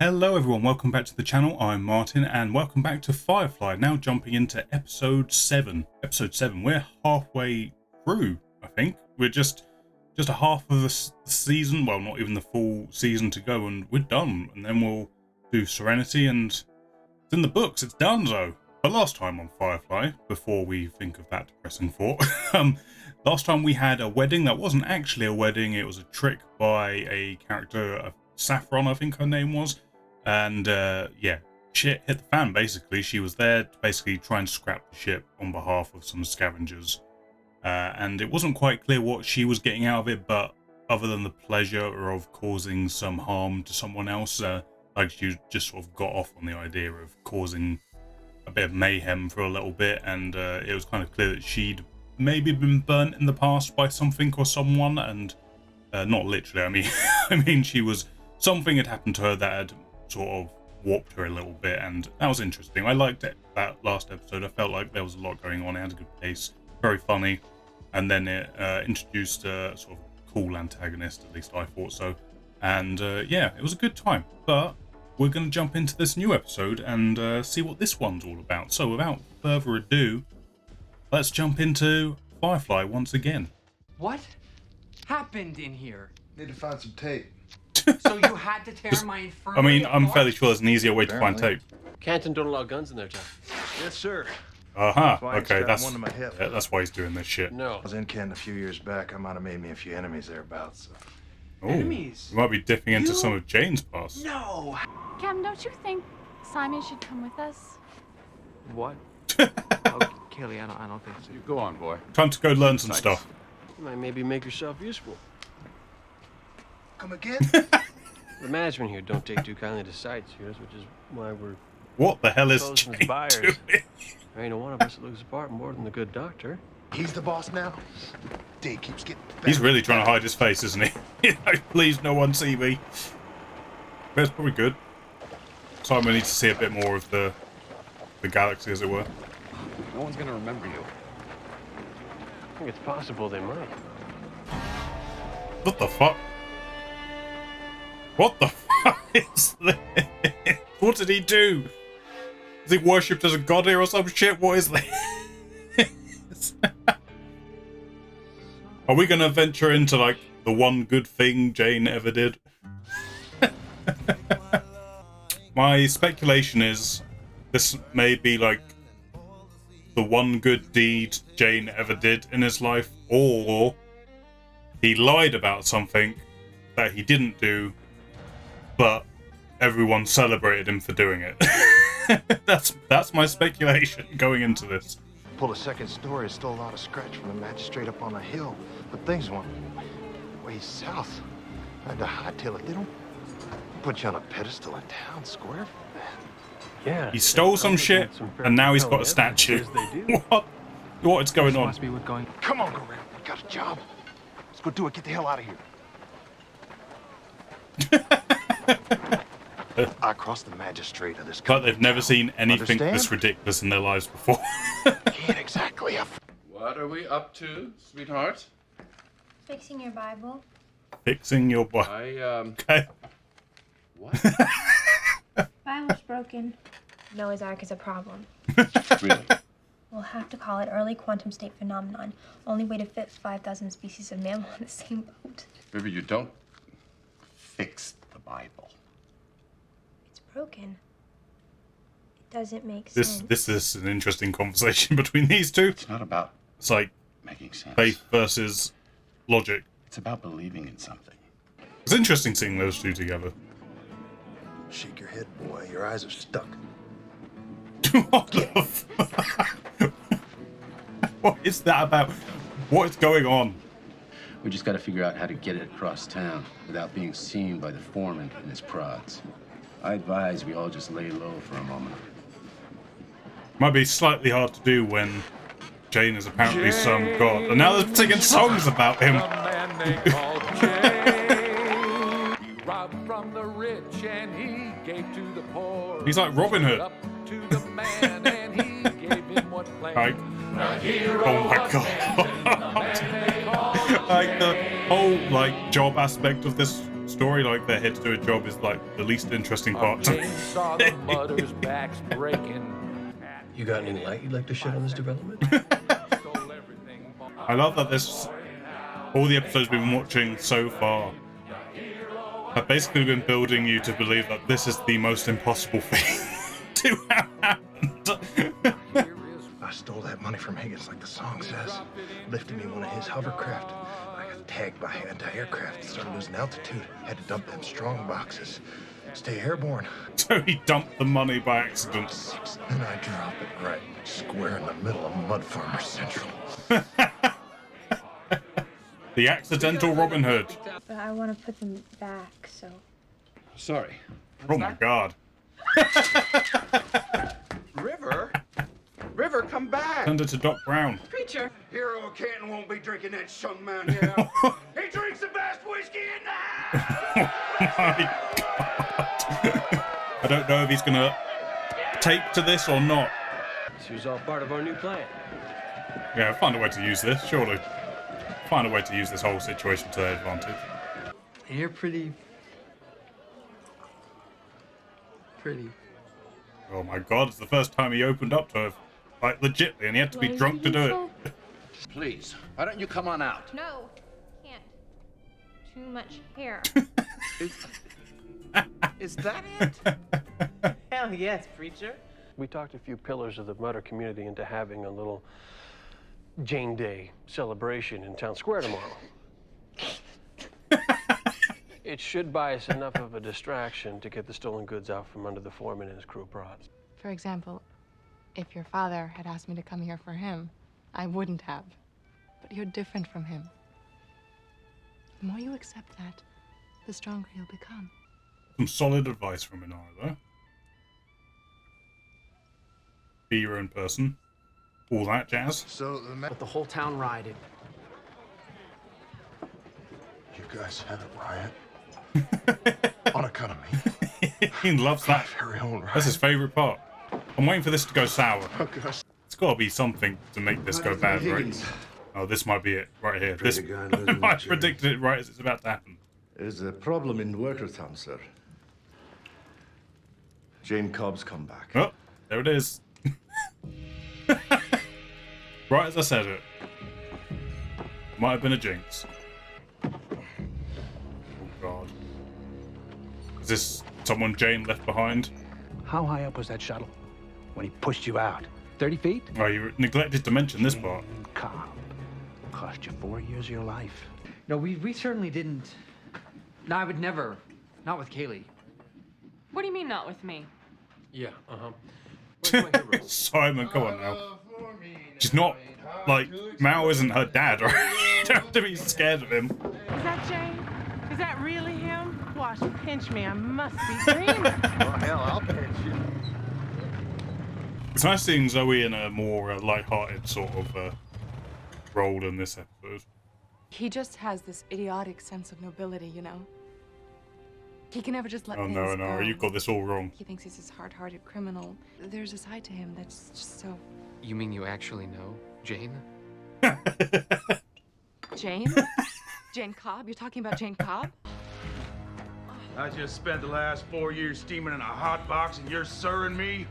Hello everyone, welcome back to the channel. I'm Martin and welcome back to Firefly. Now jumping into episode 7. Episode 7, we're halfway through, I think. We're just a half of the season, well not even the full season to go, and we're done. And then we'll do Serenity and it's in the books, it's done though. But last time on Firefly, before we think of that depressing thought, last time we had a wedding that wasn't actually a wedding, it was a trick by a character, Saffron I think her name was. And yeah, shit hit the fan basically. She was there to basically try and scrap the ship on behalf of some scavengers. And it wasn't quite clear what she was getting out of it, but other than the pleasure of causing some harm to someone else, like she just sort of got off on the idea of causing a bit of mayhem for a little bit. And it was kind of clear that she'd maybe been burnt in the past by something or someone. And not literally, I mean she was, something had happened to her that had sort of warped her a little bit, and that was interesting. I liked it, that last episode. I felt like there was a lot going on. It had a good pace, very funny, and then it introduced a sort of cool antagonist, at least I thought so. And yeah, it was a good time. But we're going to jump into this new episode and see what this one's all about. So without further ado, let's jump into Firefly once again. What happened in here? Need to find some tape. So you had to tear my infirmary I mean, I'm apart? fairly sure there's an easier way to find tape. Canton don't allow guns in there, John. Yes, sir. Aha, Why I okay, strapped that's one to my hip. yeah, that's why he's doing this shit. No. I was in Canton a few years back. I might have made me a few enemies thereabouts. So. Ooh, Enemies? You might be dipping into You- some of Jane's past. No. Cam, don't you think Simon should come with us? What? Oh, Kaylee, I don't think so. You go on, boy. Time to go learn some stuff. You might maybe make yourself useful. Come again? The management here don't take too kindly to sightseers, which is why we're What the hell is chosen as Jane buyers. doing? There ain't a one of us that looks apart more than the good doctor. He's the boss now. Day keeps getting better. He's really trying to hide his face, isn't he? Please, no one see me. But it's probably good. Simon needs to see a bit more of the galaxy, as it were. No one's gonna remember you. I think it's possible they might. What the fuck? What the fuck is this? What did he do? Is he worshipped as a god here or some shit? What is this? Are we gonna venture into like the one good thing Jane ever did? My speculation is this may be like the one good deed Jane ever did in his life, or he lied about something that he didn't do, but everyone celebrated him for doing it. That's my speculation going into this. Pulled a second story, stole a lot of scratch from the magistrate up on a hill. But things went way south. I had to hightail it. They don't put you on a pedestal in town square for that. Yeah. He stole some shit, and now he's got a statue. They do. What is going on? Must be what going. Come on, Gorilla. We got a job. Let's go do it. Get the hell out of here. I crossed the magistrate of this But country they've never seen anything Understand? this ridiculous in their lives before. Can't exactly. What are we up to, sweetheart? Fixing your Bible. Fixing your boy. Okay. What? Bible's broken. Noah's Ark is a problem. Really? We'll have to call it early quantum state phenomenon. Only way to fit 5,000 species of mammal on the same boat. Baby, you don't fix the Bible. It's broken. It doesn't make This sense. this is an interesting conversation between these two. It's not about It's like making sense. faith versus logic. It's about believing in something. It's interesting seeing those two together. Shake your head, boy. Your eyes are stuck. What the fuck? What is that about? What is going on? We just gotta figure out how to get it across town without being seen by the foreman and his prods. I advise we all just lay low for a moment. Might be slightly hard to do when Jane is apparently some god, and now they're singing songs about him. Robbed from the rich and he gave to the poor. He's like Robin Hood. Up to the man and he gave him what Like, hero oh my god. Like the whole like job aspect of this story, like they're here to do a job, is like the least interesting part. Jane saw the mutters' backs breaking. You got any light you'd like to shed on this development? Stole everything. I love that this, all the episodes we've been watching so far have basically been building you to believe that this is the most impossible thing to have happened. I stole that money from Higgins like the song says. Lifted me in one of his hovercraft. I got tagged by anti-aircraft. Started losing altitude. Had to dump them strong boxes. Stay airborne. So he dumped the money by accident. Then I drop it right square in the middle of Mud Farmer Central. The accidental Robin Hood. But I want to put them back, so. Sorry. Oh my god. River, come back! Turned it to Doc Brown. Preacher! Hero Canton won't be drinking that Shung Man here. He drinks the best whiskey in the house! Oh my god. I don't know if he's gonna take to this or not. This was all part of our new plan. Yeah, find a way to use this, surely. Find a way to use this whole situation to their advantage. You're pretty. Oh my god, it's the first time he opened up to her. Like, legitly, and he had to be drunk to do it. Please, why don't you come on out? No, can't. Too much hair. Is that it? Hell yes, preacher. We talked a few pillars of the mutter community into having a little Jane Day celebration in Town Square tomorrow. It should buy us enough of a distraction to get the stolen goods out from under the foreman and his crew of prods. For example, if your father had asked me to come here for him, I wouldn't have. But you're different from him. The more you accept that, the stronger you'll become. Some solid advice from Inara, though. Be your own person. All that jazz. So But the whole town rioted. you guys had a riot? On account of me? He loves that. Very own riot. That's his favourite part. I'm waiting for this to go sour. Oh, gosh. It's got to be something to make this go bad, right? Oh, this might be it, right here. This, I predicted it right as it's about to happen. There's a problem in Workertown, sir. Jane Cobb's come back. Oh, there it is. Right as I said it. Might have been a jinx. Oh, God. Is this someone Jane left behind? How high up was that shuttle when he pushed you out? 30 feet? Oh, you neglected to mention this part. Cobb. Cost you 4 years of your life. No, we certainly didn't. No, I would never. Not with Kaylee. What do you mean, not with me? Yeah, Where's my hero? Simon, come on now. She's not, like, Mao isn't her dad, right? You don't have to be scared of him. Is that Jane? Is that really him? Wash, pinch me. I must be dreaming. Well, hell, I'll pinch you. It's nice seeing Zoe in a more light-hearted sort of role in this episode. He just has this idiotic sense of nobility, you know? He can never just let Oh things no, go. you got this all wrong. He thinks he's this hard-hearted criminal. There's a side to him that's just so... You mean you actually know Jane? Jane? Jane Cobb? You're talking about Jane Cobb? I just spent the last 4 years steaming in a hot box and you're serving me?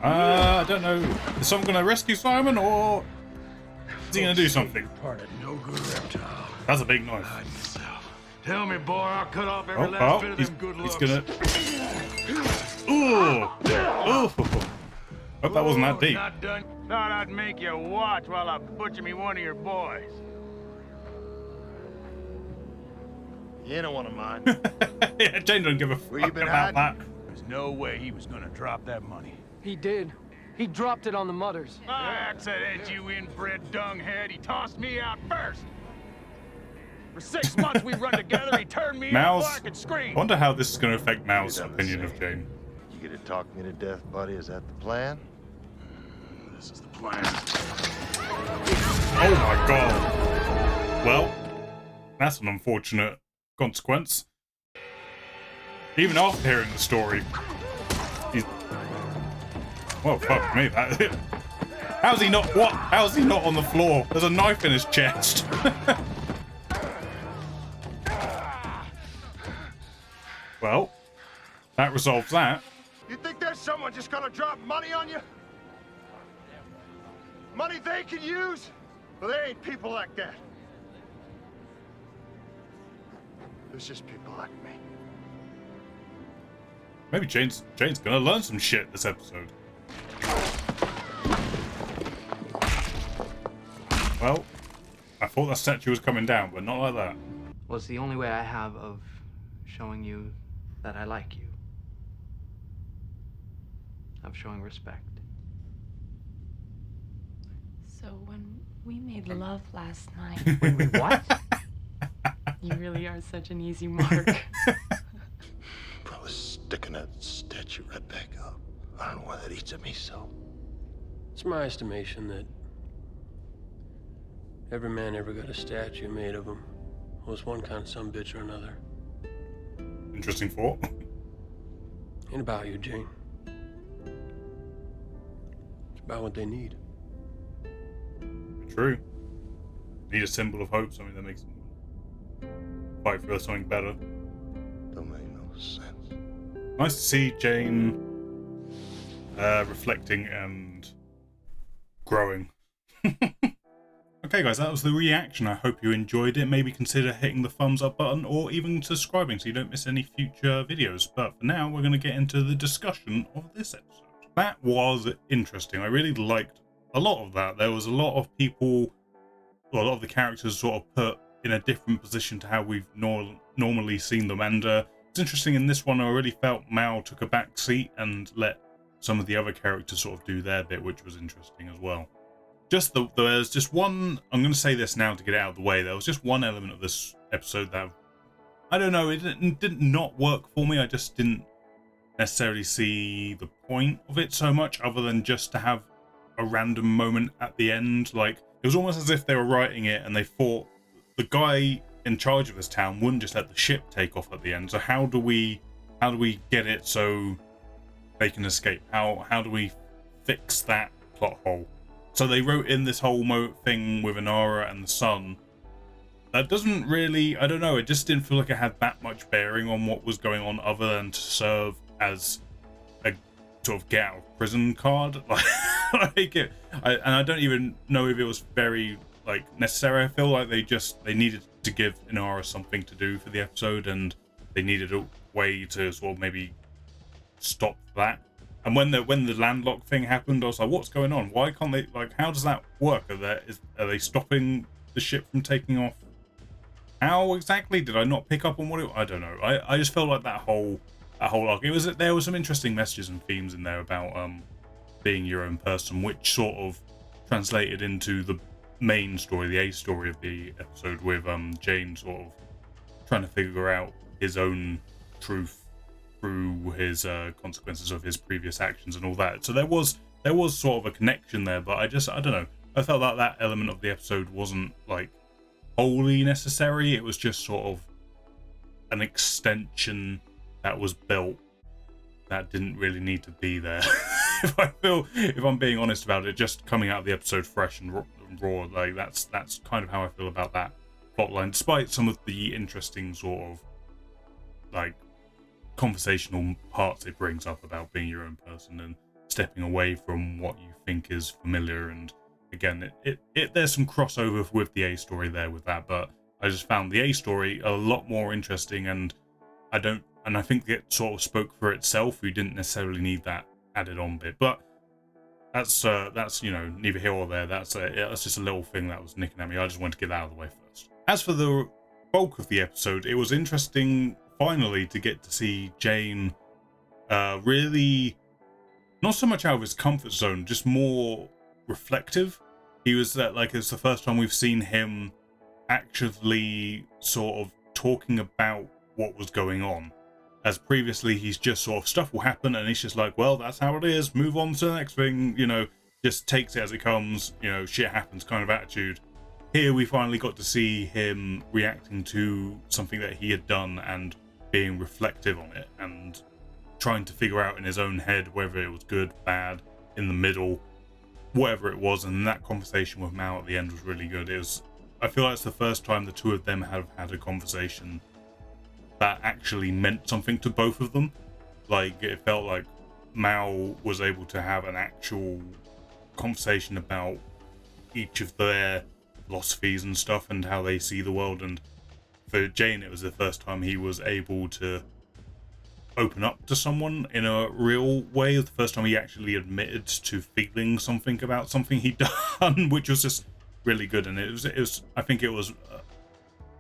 I don't know. Is someone going to rescue Simon, or is he going to do something? Part of no good reptile. That's a big knife. Hide myself. Tell me, boy, I'll cut off every last bit of them good looks. He's gonna... Ooh! Ooh! Hope that wasn't that deep. Not done. Thought I'd make you watch while I butcher me one of your boys. You ain't one of mine. Yeah, Jane don't give a Where you fuck been about hiding? that. There's no way he was gonna drop that money. He did. He dropped it on the mutters. That's it, you inbred dunghead. He tossed me out first. For 6 months we run together, he turned me out Mao's... bark and I scream. wonder how this is going to affect Mao's You've done the opinion of same. Jane. You gonna talk me to death, buddy? Is that the plan? This is the plan. Oh my god. Well, that's an unfortunate consequence. Even after hearing the story, he's... Well, fuck me, that... How's he not... What? How's he not on the floor? There's a knife in his chest. Well, that resolves that. You think there's someone just gonna drop money on you? Money they can use? Well, there ain't people like that. There's just people like me. Maybe Jane's gonna learn some shit this episode. Well, I thought that statue was coming down, but not like that. Well, it's the only way I have of showing you that I like you. Of showing respect. So when we made love last night... Wait, what? You really are such an easy mark. Probably sticking that statue right back up. I don't know why that eats at me so. It's my estimation that every man ever got a statue made of him was one kind of sumbitch or another. Interesting thought. Ain't about you, Jane. It's about what they need. True. Need a symbol of hope, something that makes them fight for something better. Don't make no sense. Nice to see Jane reflecting and growing. Okay guys, that was the reaction. I hope you enjoyed it. Maybe consider hitting the thumbs up button or even subscribing so you don't miss any future videos. But for now, we're going to get into the discussion of this episode. That was interesting. I really liked a lot of that. There was a lot of people, well, a lot of the characters sort of put in a different position to how we've normally seen them. And it's interesting in this one, I really felt Mal took a back seat and let some of the other characters sort of do their bit, which was interesting as well. There's just one, I'm going to say this now to get it out of the way, there was just one element of this episode that, I don't know, it didn't not work for me. I just didn't necessarily see the point of it so much, other than just to have a random moment at the end. Like, it was almost as if they were writing it and they thought the guy in charge of this town wouldn't just let the ship take off at the end. So how do we get it so they can escape? How do we fix that plot hole? So they wrote in this whole thing with Inara and the sun. That doesn't really, I don't know, it just didn't feel like it had that much bearing on what was going on, other than to serve as a sort of get out of prison card. And I don't even know if it was very necessary. I feel like they needed to give Inara something to do for the episode, and they needed a way to sort of maybe stop that. And when the landlock thing happened, I was like, what's going on? Why can't they, how does that work? Are they stopping the ship from taking off? How exactly? Did I not pick up on what it, I don't know. I just felt like that whole arc, there was some interesting messages and themes in there about being your own person, which sort of translated into the main story, the A story of the episode, with Jane sort of trying to figure out his own truth through his consequences of his previous actions and all that. So there was sort of a connection there, but I don't know. I felt like that element of the episode wasn't wholly necessary. It was just sort of an extension that was built that didn't really need to be there. If I'm being honest about it, just coming out of the episode fresh and raw, that's kind of how I feel about that plotline, despite some of the interesting sort of conversational parts it brings up about being your own person and stepping away from what you think is familiar. And again, there's some crossover with the A story there with that, but I just found the A story a lot more interesting, and I think it sort of spoke for itself. We didn't necessarily need that added on bit, but that's neither here or there. That's just a little thing that was nicking at me. I just wanted to get that out of the way first. As for the bulk of the episode, it was interesting finally to get to see Jane really not so much out of his comfort zone, just more reflective. He was it's the first time we've seen him actively sort of talking about what was going on, as previously he's just sort of, stuff will happen and he's just like, well, that's how it is, move on to the next thing, just takes it as it comes, shit happens kind of attitude. Here we finally got to see him reacting to something that he had done and being reflective on it and trying to figure out in his own head whether it was good, bad, in the middle, whatever it was. And that conversation with Mal at the end was really good. I feel like it's the first time the two of them have had a conversation that actually meant something to both of them. Like, it felt like Mal was able to have an actual conversation about each of their philosophies and stuff and how they see the world, and for Jane it was the first time he was able to open up to someone in a real way, the first time he actually admitted to feeling something about something he'd done, which was just really good. And it was I think it was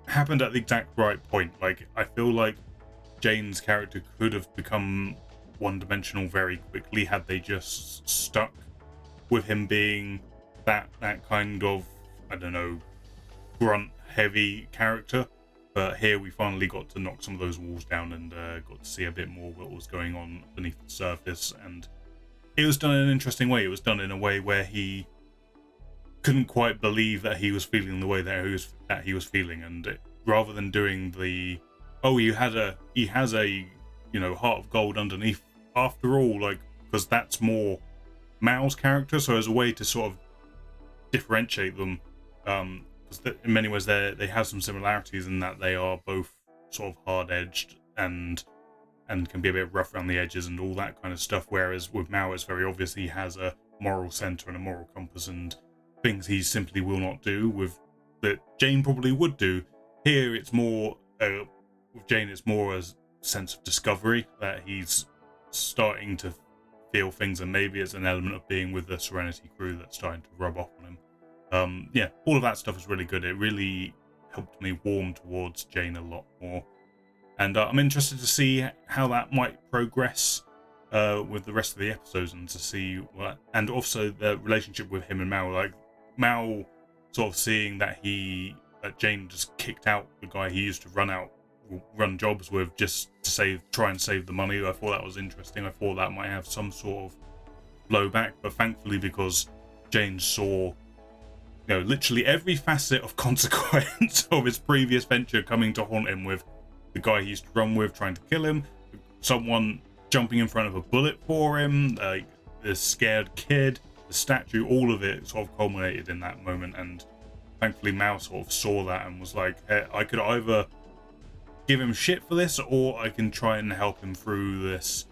happened at the exact right point. Like, I feel like Jane's character could have become one-dimensional very quickly had they just stuck with him being that kind of, I don't know, grunt heavy character. But here we finally got to knock some of those walls down and got to see a bit more what was going on beneath the surface. And it was done in an interesting way. It was done in a way where he couldn't quite believe that he was feeling the way that he was feeling. And rather than doing the, oh, he has a you know, heart of gold underneath after all, like, because that's more Mal's character. So as a way to sort of differentiate them, in many ways they have some similarities in that they are both sort of hard-edged and can be a bit rough around the edges and all that kind of stuff, whereas with Mal it's very obvious he has a moral center and a moral compass and things he simply will not do with that Jane probably would do. Here it's more with Jane it's more a sense of discovery, that he's starting to feel things, and maybe it's an element of being with the Serenity crew that's starting to rub off on him. Yeah, all of that stuff is really good. It really helped me warm towards Jane a lot more. And I'm interested to see how that might progress with the rest of the episodes, and to see what, and also the relationship with him and Mal. Like, Mal sort of seeing that Jane just kicked out the guy he used to run jobs with just to try and save the money. I thought that was interesting. I thought that might have some sort of blowback, but thankfully, because Jane saw, you know, literally every facet of consequence of his previous venture coming to haunt him, with the guy he used to run with trying to kill him, someone jumping in front of a bullet for him, the scared kid, the statue, all of it sort of culminated in that moment. And thankfully Mal sort of saw that and was like, hey, I could either give him shit for this, or I can try and help him through this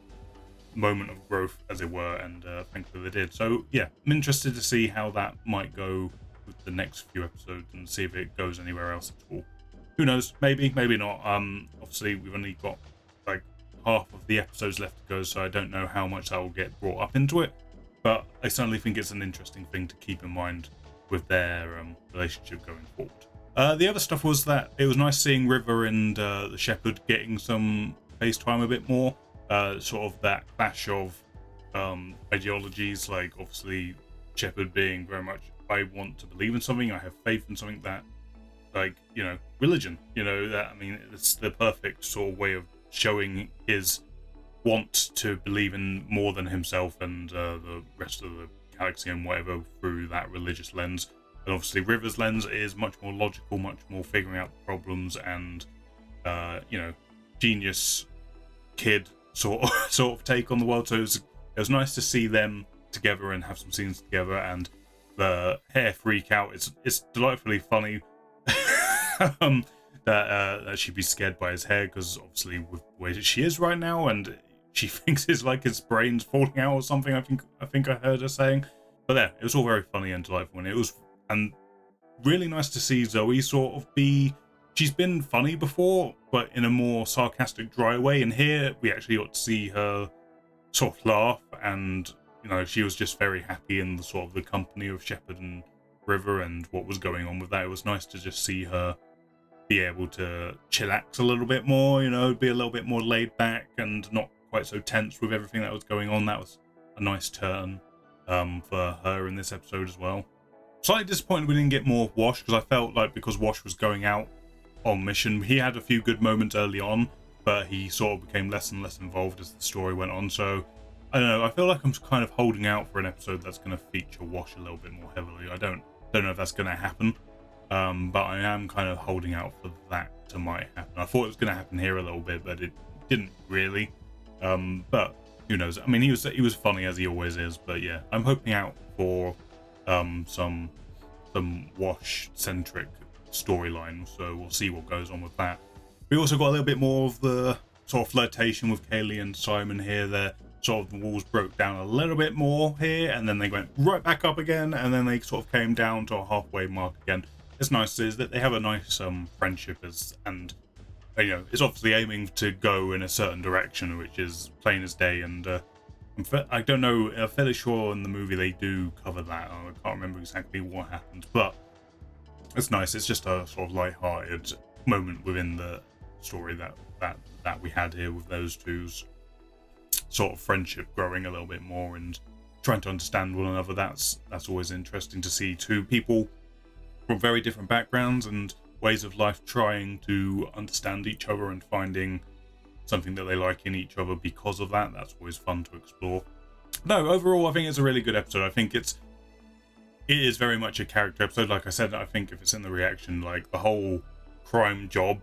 moment of growth, as it were. And thankfully they did. So yeah, I'm interested to see how that might go with the next few episodes and see if it goes anywhere else at all. Who knows? Maybe not. Obviously we've only got like half of the episodes left to go, so I don't know how much that will get brought up into it, but I certainly think it's an interesting thing to keep in mind with their relationship going forward. The other stuff was that it was nice seeing River and the Shepherd getting some face time a bit more, sort of that clash of ideologies. Like, obviously Shepherd being very much, I want to believe in something, I have faith in something, that, like, you know, religion, you know, that, I mean, it's the perfect sort of way of showing his want to believe in more than himself and the rest of the galaxy and whatever through that religious lens. And obviously River's lens is much more logical, much more figuring out the problems and you know, genius kid sort of take on the world. So it was nice to see them together and have some scenes together. And the hair freak out, it's delightfully funny that she'd be scared by his hair, because obviously with the way that she is right now, and she thinks it's like his brain's falling out or something. I think I heard her saying. But yeah, it was all very funny and delightful, and it was really nice to see Zoe sort of be. She's been funny before, but in a more sarcastic, dry way. And here we actually got to see her sort of laugh, and you know, she was just very happy in the sort of the company of Shepherd and River and what was going on with that. It was nice to just see her be able to chillax a little bit more, you know, be a little bit more laid back and not quite so tense with everything that was going on. That was a nice turn for her in this episode as well. Slightly disappointed we didn't get more of Wash, because I felt like because Wash was going out on mission, he had a few good moments early on, but he sort of became less and less involved as the story went on. So I don't know, I feel like I'm kind of holding out for an episode that's going to feature Wash a little bit more heavily. I don't know if that's going to happen, but I am kind of holding out for that to might happen. I thought it was going to happen here a little bit, but it didn't really. But who knows? I mean, he was funny as he always is. But yeah, I'm hoping out for some Wash centric storyline. So we'll see what goes on with that. We also got a little bit more of the sort of flirtation with Kaylee and Simon here. Their sort of the walls broke down a little bit more here, and then they went right back up again, and then they sort of came down to a halfway mark again. It's nice is that they have a nice friendship, and you know, it's obviously aiming to go in a certain direction, which is plain as day. And I don't know, I'm fairly sure in the movie they do cover that. I can't remember exactly what happens, but it's nice. It's just a sort of light-hearted moment within the story that we had here with those two's sort of friendship growing a little bit more and trying to understand one another. That's always interesting to see two people from very different backgrounds and ways of life trying to understand each other and finding something that they like in each other because of that. That's always fun to explore. No, overall I think it's a really good episode. I think it is very much a character episode. Like I said, I think if it's in the reaction, like the whole crime job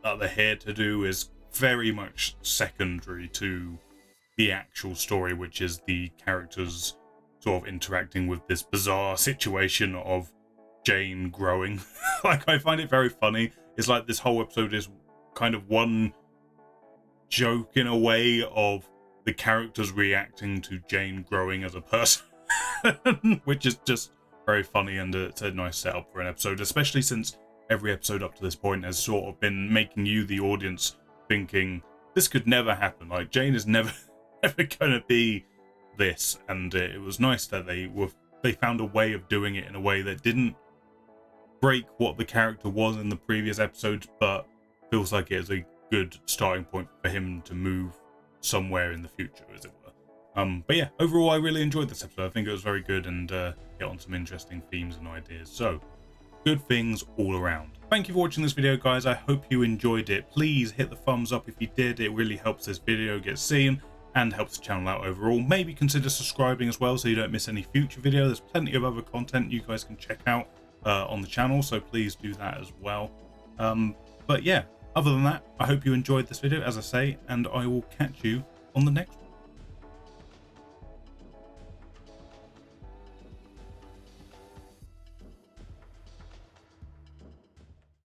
that they're here to do is very much secondary to the actual story, which is the characters sort of interacting with this bizarre situation of Jane growing. Like, I find it very funny. It's like this whole episode is kind of one joke in a way of the characters reacting to Jane growing as a person, which is just very funny, and it's a nice setup for an episode, especially since every episode up to this point has sort of been making you, the audience, thinking this could never happen. Like, Jane is never gonna be this, and it was nice that they found a way of doing it in a way that didn't break what the character was in the previous episodes, but feels like it is a good starting point for him to move somewhere in the future, as it were. But yeah, overall I really enjoyed this episode. I think it was very good and hit on some interesting themes and ideas. So good things all around. Thank you for watching this video, guys. I hope you enjoyed it. Please hit the thumbs up if you did. It really helps this video get seen and helps the channel out overall. Maybe consider subscribing as well so you don't miss any future videos. There's plenty of other content you guys can check out on the channel, so please do that as well. But yeah, other than that, I hope you enjoyed this video, as I say, and I will catch you on the next one.